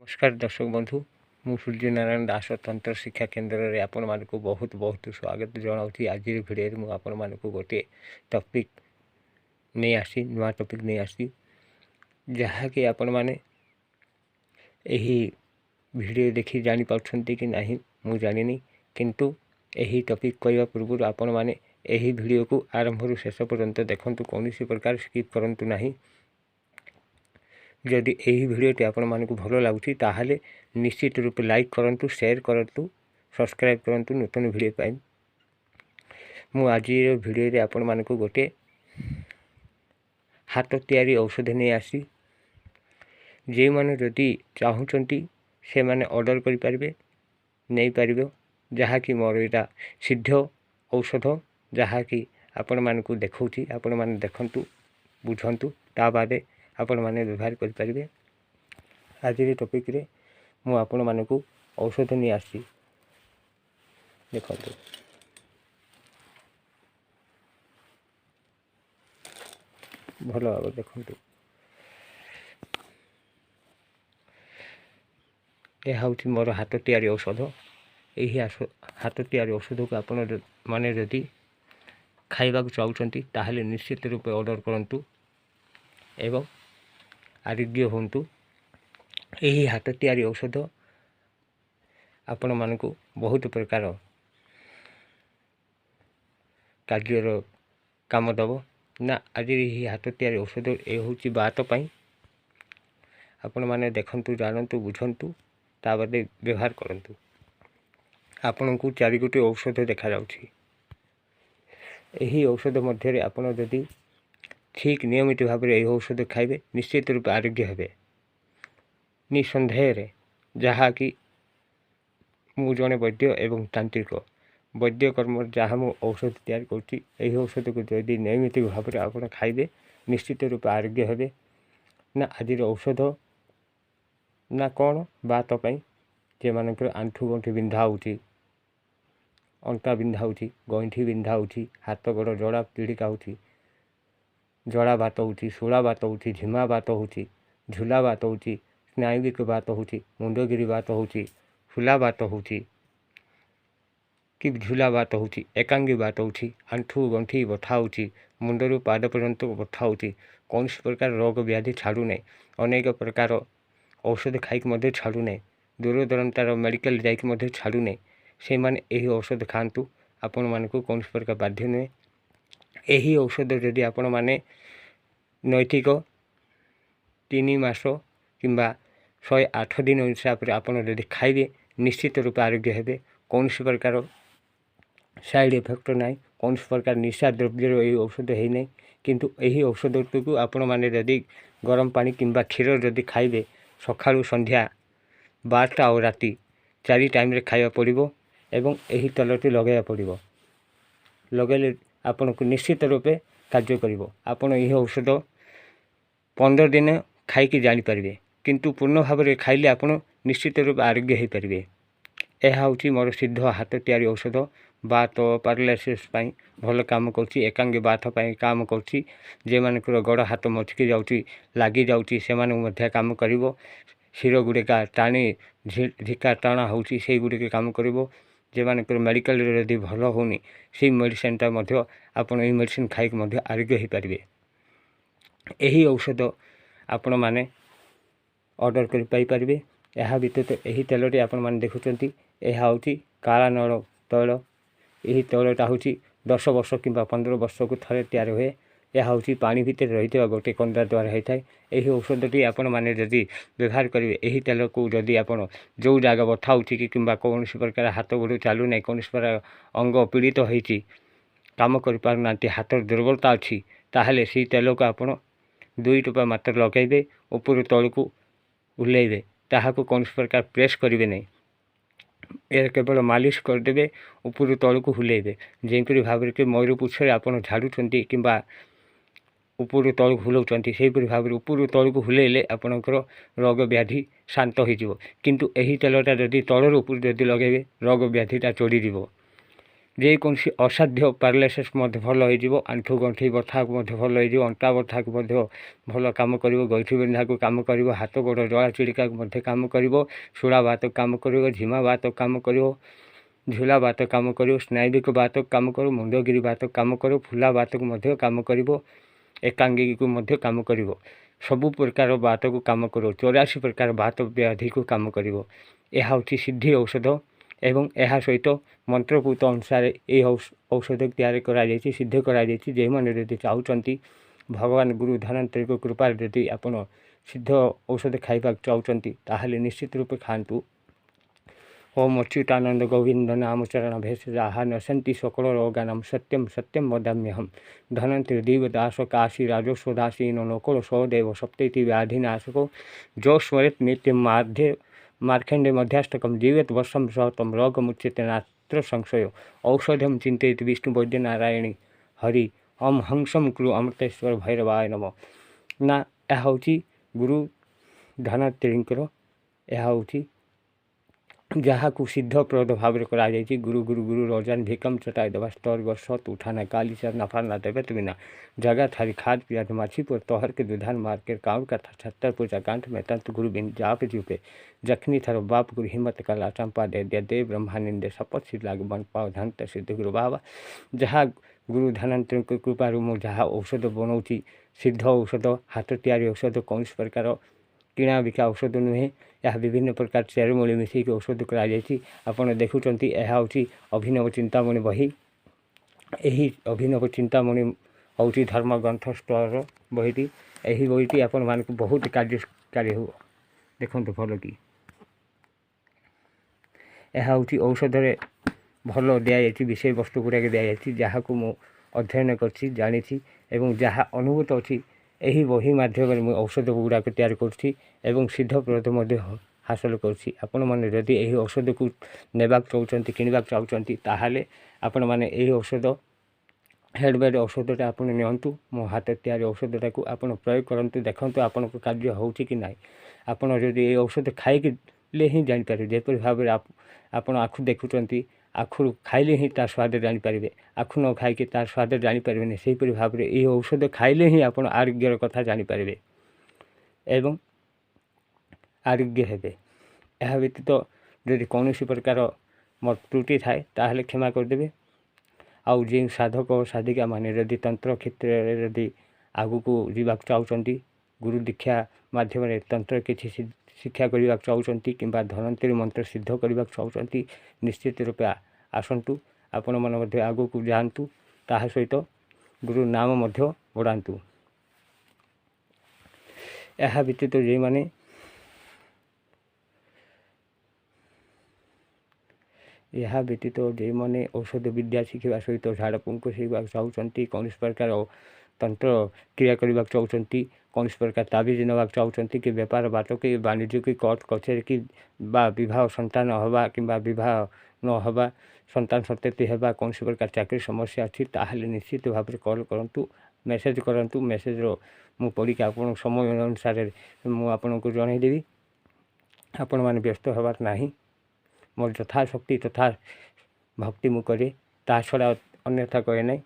नमस्कार दर्शक बंधु मु सूर्यनारायण दास तंत्र शिक्षा केन्द्र में आपण मानक बहुत बहुत स्वागत जनाऊँगी। आज भिडियो मुझे आपण मानक गोटे टॉपिक नहीं आसी नुआ टॉपिक नहीं आसी जहाँकि आपण माने यही वीडियो देखी जानी पाउछंती कि नहीं मु जानिनी, किंतु यही टॉपिक कहवा पूर्व आपण माने यही वीडियो को आरंभ शेष पर्यंत देखंतु, कौन प्रकार स्किप करंतु नहीं। जदि यही वीडियोटी आपण मानक भल लगुच ताहले निश्चित रूप लाइक करंतु, शेयर करंतु, सब्सक्राइब करंतु नूतन वीडियो पाई। मु आज वीडियो रे आपण मानक गोटे हाथ तैयारी औषध नहीं आसी जे माने जदि चाहूचंती से माने ऑर्डर करि पारिबे नहीं पारिबे, जहा कि मोर एटा सिद्ध औषध जहा कि आपण मानक देखौची। आपण माने देखंतु बुझंतु ता बादे आपण माने व्यवहार कर पारिबे। आज टॉपिक रे मु आपण मानक औषध नहीं आसी देखंतु। भल भाव देखंतु, यह हूँ मोर हाथ तैयारी औषध। यही हाथ तैयारी औषध को आपण माने जदि खाइबा चाहूचंती ताहले निश्चित रूप ऑर्डर करंतु एवं आरोग्य होंतु। यही हाथ तैयारी औषध आपण मानक बहुत प्रकार कार्यर काम दब ना। आज यही हाथ तैयारी औषध ये हूँ बात पाई आपण माने देखंतु, जानतु, बुझंतु, ता बादे व्यवहार करंतु। आपण को चारि गोटे औषध देखा जाउछि। यही औषध मध्य आपण जदि ठीक नियमित भाव में यही औषध खाइबे निश्चित रूप आरोग्य हेबे निसंदेह। जहा कि मु जने वैद्य एवं तांत्रिक वैद्य कर्म जहाँ मु औषध तैयार करुँची, यही औषध को यदि नियमित भाव में आप खाइबे निश्चित रूप आरोग्य हेबे ना। आज औषध ना कौन बात पाई जे मानकर आंठू गंठी बिंधा होची, अंटा बिंधा होची, गंठी बिंधा होची, हाथ गोड़ जड़ा पीड़िका होची, जड़ा बात होची, शूला बात होची, झिमा बात होची, झूला बात होची, स्नायुविक बात होची, मुंडगिरी बात होची, फुला बात होची कि झूला बात होची, एकांगी बात होची, आंठू गंठी बथा होची, मुंडरू पाद पर्यंत बथा होची, कौन प्रकार रोग व्याधि छाड़ू नहीं। अनेक प्रकार औषध खाइक मध्य छाड़ू नहीं, दूर दूरांतार मेडिकल जाइक मध्य छाड़ू नहीं। से माने यही औषध खातु, आपण मानक कौन प्रकार बाध्य नुहे। यही औषध जदि आपण माने नैतिक 3 मास किंबा 108 दिन हिसाब से आपड़ जदि खाइबे निश्चित रूप आरोग्य हेबे। कौन प्रकार साइड इफेक्ट ना, कौन प्रकार निशा द्रव्य यही औषध है नहीं, किंतु यही औषध को आपण माने जदि गरम पानी किंबा क्षीर जदि खाइबे सकाळु संध्या 12टा और राति 4 टाइम रे खाइबा पड़िबो एवं यही तेलटी लगाइबा पड़िबो। लगेले आपण को निश्चित रूपे कार्य करिवो। आपण यही औषध 15 दिन खाइकी जानी पारिबे, किंतु पूर्ण भाव में खाइले आपण निश्चित रूप आरोग्य हो पारिबे। यह हूँ मोर सिद्ध हाथ तैयारी औषध। बात पैरालाइसिस पाई भल काम करछि, एकांगी बात पाई काम करछि, जे मानकर गोड़ हाथ मचकी जाउछि लागी जाउछि से माने मध्य काम करिवो। शिर गुड़िका टाणी ढिका टाणा होउछि से गुड़िक काम करिवो। जे मानकर मेडिकल यदि भल होनी से मेडिसिनटा मध्य आपण एही मेडिसिन खाइक मध्य आरोग्य हो पारिबे। यही औषध आपण माने ऑर्डर कर पाई पारिबे। यह व्यतीत यही तेलटी आपण माने देखुचंती, यह हूँ काला नड़ तैल। यही तैलटा हूँ 10 वर्ष कि 15 वर्ष को थे तैयार हुए। यह हूँ पानी भितर रही गोटे कंदा द्वारा होता है। यही औषधटी आपण माने जदि व्यवहार करेंगे, यही तेल को जदि आपण जो जगह बथा होची कि किंबा कौन प्रकार हाथ गोड़ चालू ना, कौन प्रकार अंग पीड़ित होती काम कर पारना, हाथ दुर्बलता अच्छी, ताहले से तेल को आपण 2 टोपा मात्र लगेबे, ऊपर तल को उल्लेबे, ताहाको कौन प्रकार प्रेस करेंगे नहीं। ये केवल मालिश करदे, ऊपर तल को हुलेबे। जेपरी भाव में मयूर पुछरे आप झाड़ुंट कि ऊपर तल को हुलाउंट से भाव में ऊपर तल को हुलेले आपणकर रोग व्याधि शांत हो। किंतु यही तेलटा जदि तलर ऊपर जदि लगेबे रोग व्याधिटा चढ़ीज। ଯେକୌଣସି ଅସାଧ୍ୟ ପାରାଲିସିସ୍ ମଧ୍ୟ ଭଲ ହୋଇଯିବ। ଆଣ୍ଠୁ ଗଣ୍ଠି ବଥାକୁ ମଧ୍ୟ ଭଲ ହୋଇଯିବ। ଅଣ୍ଟା ବଥାକୁ ମଧ୍ୟ ଭଲ କାମ କରିବ। ଗଇଠି ବିନ୍ଧାକୁ କାମ କରିବ। ହାତ ଗୋଡ଼ ଜଳା ଚିଡ଼ିକାକୁ ମଧ୍ୟ କାମ କରିବ। ଶୂଳା ବାତ କାମ କରିବ। ଝିମା ବାତ କାମ କରିବ। ଝୁଲା ବାତ କାମ କରିବ। ସ୍ନାୟୁବିକ ବାତ କାମ କରିବ। ମୁଣ୍ଡଗିରି ବାତ କାମ କରିବ। ଫୁଲା ବାତକୁ ମଧ୍ୟ କାମ କରିବ। ଏକାଙ୍ଗୀକୁ ମଧ୍ୟ କାମ କରିବ। ସବୁ ପ୍ରକାର ବାତକୁ କାମ କରିବ। 84 ପ୍ରକାର ବାତ ବ୍ୟାଧିକୁ କାମ କରିବ। ଏହା ହେଉଛି ସିଦ୍ଧି ଔଷଧ ଏବଂ ଏହା ସହିତ ମନ୍ତ୍ରପୂତ ଅନୁସାରେ ଏହି ଔଷଧ ତିଆରି କରାଯାଇଛି, ସିଦ୍ଧ କରାଯାଇଛି। ଯେଉଁମାନେ ଯଦି ଚାହୁଁଛନ୍ତି ଭଗବାନ ଗୁରୁ ଧନ୍ୱନ୍ତରୀଙ୍କ କୃପାରେ ଯଦି ଆପଣ ସିଦ୍ଧ ଔଷଧ ଖାଇବାକୁ ଚାହୁଁଛନ୍ତି ତାହେଲେ ନିଶ୍ଚିତ ରୂପେ ଖାଆନ୍ତୁ। ଓମ୍ ଅଚ୍ୟୁତାନନ୍ଦ ଗୋବିନ୍ଦ ନାମଚରଣ ଭେଷଜ ଆହା ନଶନ୍ତି ସକଳ ରୋଗାନାମ ସତ୍ୟಂ ସତ୍ୟಂ ବଦାମ୍ୟହମ୍। ଧନ୍ୱନ୍ତରୀ ଦିବଦାସ କାଶୀ ରାଜସ୍ୱ ଦାସୀନ ନକଳ ସହଦେବ ସପ୍ତୈତି ବ୍ୟାଧିନାଶକ ଯೋ ସ୍ମରେତ୍ ନିତ୍ୟಂ ମାର୍ଖଣ୍ଡେ ମଧ୍ୟାଷ୍ଟକಂ ଜୀବେତ ବର୍ଷం ସହତಂ ରୋଗମୁଚ୍ୟତେ ନାତ୍ର ସଂଶୟ। ଔଷଧಂ ଚିନ୍ତୟତି ବିଷ୍ଣୁ ବୈଦ୍ୟ ନାରାୟଣୀ ହରି ଓମ୍ ହଂସଂ କୁରୁ ଅମୃତେଶ୍ୱର ଭୈରବାୟ ନମ। ନା ଏହା ହେଉଛି ଗୁରୁ ଧନ୍ୱନ୍ତରୀଙ୍କର, ଏହା ହେଉଛି ଯାହାକୁ ସିଦ୍ଧପ୍ରଦ ଭାବରେ କରାଯାଇଛି। ଗୁରୁ ଗୁରୁ ଗୁରୁ ରୋଜାନ ଭିକମ ଚଟାଇ ଦେବା ସ୍ତର୍ଗ ସତ ଉଠାना काली चर नफा ना देवे तो बिना जगत हरी खाद पिया माछी पर तोहर के दुधान मार के काउर का 76 पूजा कांठ में तंत गुरु बिन जाप जीपे जखनी थरो बाप गुरु हिम्मत कला चंपा दे दिया देव ब्रह्मानंदे शपथ सिद्ध लाग बन पाओ धनत सिद्ध गुरु बाबा। जहाँ गुरु धन्वंतरी कृपारू मु जहाँ औषध बनाऊँगी सिद्ध औषध हाथ तैयारी औषध कौन प्रकार किणा बिका औषध नुहे। यह विभिन्न प्रकार चेरमूली मिसेक औषध कराଯାଇଛି। ଆପଣ ଦେଖୁଛନ୍ତି ଏହା ହେଉଛି ଅଭିନବ ଚିନ୍ତାମଣି ବହି। ଏହି ଅଭିନବ ଚିନ୍ତାମଣି ହେଉଛି ଧର୍ମଗ୍ରନ୍ଥ ସ୍ତରର ବହିଟି। ଏହି ବହିଟି ଆପଣମାନଙ୍କୁ ବହୁତ କାର୍ଯ୍ୟକାରୀ ହେବ। ଦେଖନ୍ତୁ ଭଲ କି ଏହା ହେଉଛି ଔଷଧରେ ଭଲ ଦିଆଯାଇଛି, ବିଷୟବସ୍ତୁ ଗୁଡ଼ାକ ଦିଆଯାଇଛି ଯାହାକୁ ମୁଁ ଅଧ୍ୟୟନ କରିଛି, ଜାଣିଛି ଏବଂ ଯାହା ଅନୁଭୂତ ଅଛି। ଏହି ବହି ମାଧ୍ୟମରେ ମୁଁ ଔଷଧ ଗୁଡ଼ାକ ତିଆରି କରୁଛି ଏବଂ ସିଦ୍ଧପ୍ରଦ ମଧ୍ୟ ହାସଲ କରୁଛି। ଆପଣମାନେ ଯଦି ଏହି ଔଷଧକୁ ନେବାକୁ ଚାହୁଁଛନ୍ତି, କିଣିବାକୁ ଚାହୁଁଛନ୍ତି ତାହେଲେ ଆପଣମାନେ ଏହି ଔଷଧ ହେଡ଼ବେଡ଼ ଔଷଧଟା ଆପଣ ନିଅନ୍ତୁ। ମୋ ହାତ ତିଆରି ଔଷଧଟାକୁ ଆପଣ ପ୍ରୟୋଗ କରନ୍ତୁ, ଦେଖନ୍ତୁ ଆପଣଙ୍କ କାର୍ଯ୍ୟ ହେଉଛି କି ନାହିଁ। ଆପଣ ଯଦି ଏହି ଔଷଧ ଖାଇଲେ ହିଁ ଜାଣିପାରିବେ। ଯେପରି ଭାବରେ ଆପଣ ଆଖୁ ଦେଖୁଛନ୍ତି, ଆଖୁରୁ ଖାଇଲେ ହିଁ ତା ସ୍ୱାଦ ଜାଣିପାରିବେ, ଆଖୁ ନ ଖାଇକି ତା ସ୍ୱାଦ ଜାଣିପାରିବେନି। ସେହିପରି ଭାବରେ ଏହି ଔଷଧ ଖାଇଲେ ହିଁ ଆପଣ ଆରୋଗ୍ୟର କଥା ଜାଣିପାରିବେ ଏବଂ ଆରୋଗ୍ୟ ହେବେ। ଏହା ବ୍ୟତୀତ ଯଦି କୌଣସି ପ୍ରକାର ତ୍ରୁଟି ଥାଏ ତାହେଲେ କ୍ଷମା କରିଦେବେ। ଆଉ ଯେଉଁ ସାଧକ ସାଧିକା ମାନେ ଯଦି ତନ୍ତ୍ର କ୍ଷେତ୍ରରେ ଯଦି ଆଗକୁ ଯିବାକୁ ଚାହୁଁଛନ୍ତି, ଗୁରୁ ଦୀକ୍ଷା ମାଧ୍ୟମରେ ତନ୍ତ୍ର କିଛି ଶିକ୍ଷା କରିବାକୁ ଚାହୁଁଛନ୍ତି କିମ୍ବା ଧନ୍ୱନ୍ତରୀ ମନ୍ତ୍ର ସିଦ୍ଧ କରିବାକୁ ଚାହୁଁଛନ୍ତି, ନିଶ୍ଚିତ ରୂପେ ଆସନ୍ତୁ। ଆପଣମାନେ ମଧ୍ୟ ଆଗକୁ ଯାଆନ୍ତୁ, ତାହା ସହିତ ଗୁରୁ ନାମ ମଧ୍ୟ ବଢ଼ାନ୍ତୁ। ଏହା ବ୍ୟତୀତ ଯେଉଁମାନେ ଔଷଧ ବିଦ୍ୟା ଶିଖିବା ସହିତ ଝାଡ଼ଫୁଙ୍କ ଶିଖିବାକୁ ଚାହୁଁଛନ୍ତି, କୌଣସି ପ୍ରକାର ତନ୍ତ୍ର କ୍ରିୟା କରିବାକୁ ଚାହୁଁଛନ୍ତି, କୌଣସି ପ୍ରକାର ତାବିଜ ନେବାକୁ ଚାହୁଁଛନ୍ତି, କି ବେପାର ବାଟ କି ବାଣିଜ୍ୟ କି କୋର୍ଟ କଚେରୀ କି ବା ବିବାହ ସନ୍ତାନ ହେବା କିମ୍ବା ବିବାହ ନ ହେବା, ସନ୍ତାନ ସନ୍ତତି ହେବା, କୌଣସି ପ୍ରକାର ଚାକିରି ସମସ୍ୟା ଅଛି ତାହେଲେ ନିଶ୍ଚିତ ଭାବରେ କଲ୍ କରନ୍ତୁ, ମେସେଜ୍ କରନ୍ତୁ। ମେସେଜ୍ର ମୁଁ ପଢ଼ିକି ଆପଣଙ୍କ ସମୟ ଅନୁସାରେ ମୁଁ ଆପଣଙ୍କୁ ଜଣାଇଦେବି। ଆପଣମାନେ ବ୍ୟସ୍ତ ହେବାର ନାହିଁ। ମୋର ଯଥାଶକ୍ତି ତଥା ଭକ୍ତି ମୁଁ କରେ, ତା ଛଡ଼ା ଅନ୍ୟଥା କରେ ନାହିଁ।